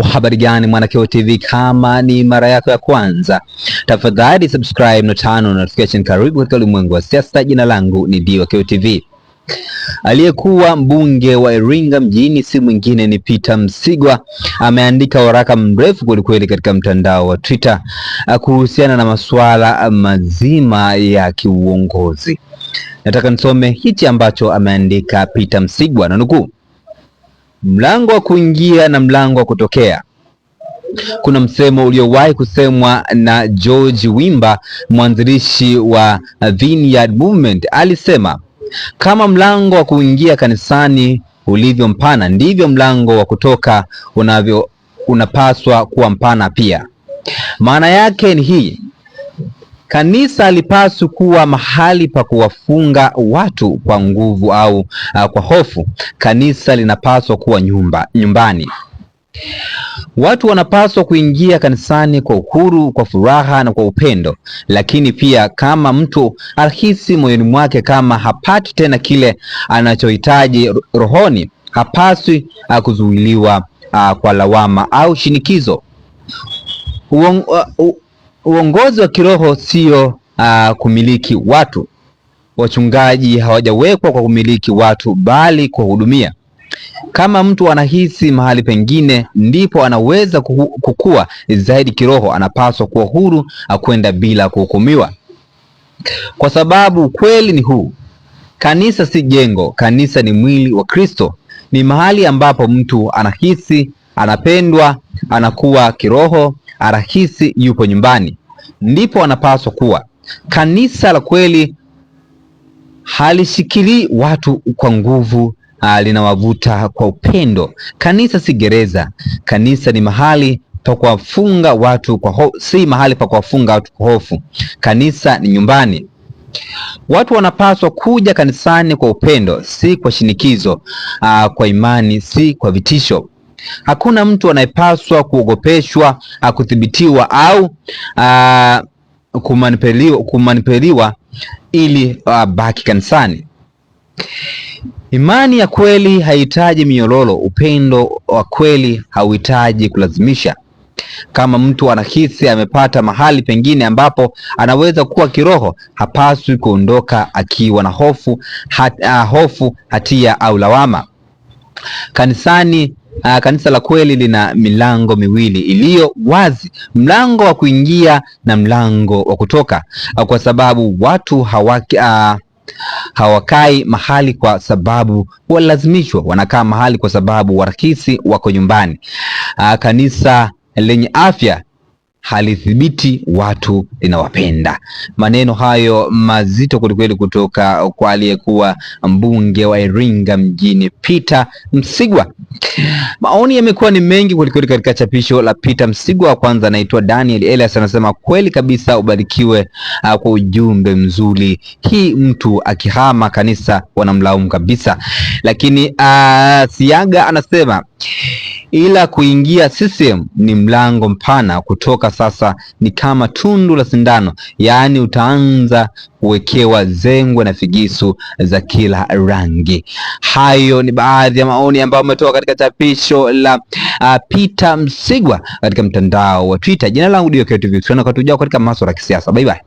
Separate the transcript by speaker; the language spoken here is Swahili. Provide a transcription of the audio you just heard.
Speaker 1: Habari gani Mwanakyeo TV, kama ni mara yako ya kwanza tafadhali subscribe na turn on notification. Karibu katika ulimwengu wa siasa. Jina langu ni Mwanakyeo TV. Aliyekuwa mbunge wa Iringa mjini si mwingine ni Peter Msigwa. Ameandika waraka mrefu kwelikweli katika mtandao wa Twitter kuhusiana na masuala mazima ya kiuongozi. Nataka nisome hichi ambacho ameandika Peter Msigwa, na nukuu: mlango wa kuingia na mlango wa kutokea. Kuna msemo uliowahi kusemwa na George Wimba, mwanzilishi wa Vineyard Movement. Alisema, kama mlango wa kuingia kanisani ulivyo mpana, ndivyo mlango wa kutoka unapaswa kuwa mpana pia. Maana yake ni hii: kanisa halipaswi kuwa mahali pa kuwafunga watu kwa nguvu au kwa hofu. Kanisa linapaswa kuwa nyumbani. Watu wanapaswa kuingia kanisani kwa uhuru, kwa furaha na kwa upendo. Lakini pia kama mtu alihisi moyoni mwake kama hapati tena kile anachohitaji rohoni, hapaswi kuzuiliwa kwa lawama au shinikizo. Uongozi wa kiroho sio kumiliki watu. Wachungaji hawajawekwa kwa kumiliki watu, bali kuhudumia. Kama mtu anahisi mahali pengine ndipo anaweza kukua zaidi kiroho, anapaswa kuwa huru kwenda bila kuhukumiwa. Kwa sababu kweli ni huu: kanisa si jengo, kanisa ni mwili wa Kristo. Ni mahali ambapo mtu anahisi anapendwa, anakuwa kiroho, anahisi yupo nyumbani, ndipo anapaswa kuwa. Kanisa la kweli halishikili watu kwa nguvu, linawavuta kwa upendo. Kanisa si gereza. Kanisa ni mahali pa kuwafunga watu si mahali pa kuwafunga watu kwa hofu. Kanisa ni nyumbani. Watu wanapaswa kuja kanisani kwa upendo, si kwa shinikizo, kwa imani, si kwa vitisho. Hakuna mtu anayepaswa kuogopeshwa, kudhibitiwa au kumanipeliwa ili baki kanisani. Imani ya kweli haihitaji miololo. Upendo wa kweli hauhitaji kulazimisha. Kama mtu anahisi amepata mahali pengine ambapo anaweza kuwa kiroho, hapaswi kuondoka akiwa na hofu, hatia au lawama. Kanisa la kweli lina milango miwili iliyo wazi: mlango wa kuingia na mlango wa kutoka, kwa sababu watu hawakai mahali kwa sababu walazimishwa, wanakaa mahali kwa sababu warahisi wako nyumbani. Kanisa lenye afya halithibiti watu, linawapenda. Maneno hayo mazito kwelikweli kutoka kwa aliyekuwa mbunge wa Iringa mjini Peter Msigwa. Maoni yamekuwa ni mengi kwelikweli katika chapisho la Peter Msigwa. Kwanza anaitwa Daniel Elias, anasema kweli kabisa, ubarikiwe kwa ujumbe mzuri. Hii mtu akihama kanisa wanamlaumu kabisa. Lakini Siaga anasema ila kuingia CCM ni mlango mpana, kutoka sasa ni kama tundu la sindano, yaani utaanza kuwekewa zengwe na figisu za kila rangi. Hayo ni baadhi ya maoni ambayo umetoka katika chapisho la Peter Msigwa katika mtandao wa Twitter. Jina langu Mwanakyeo TV, tunakutujao katika masuala ya kisiasa. Bye bye.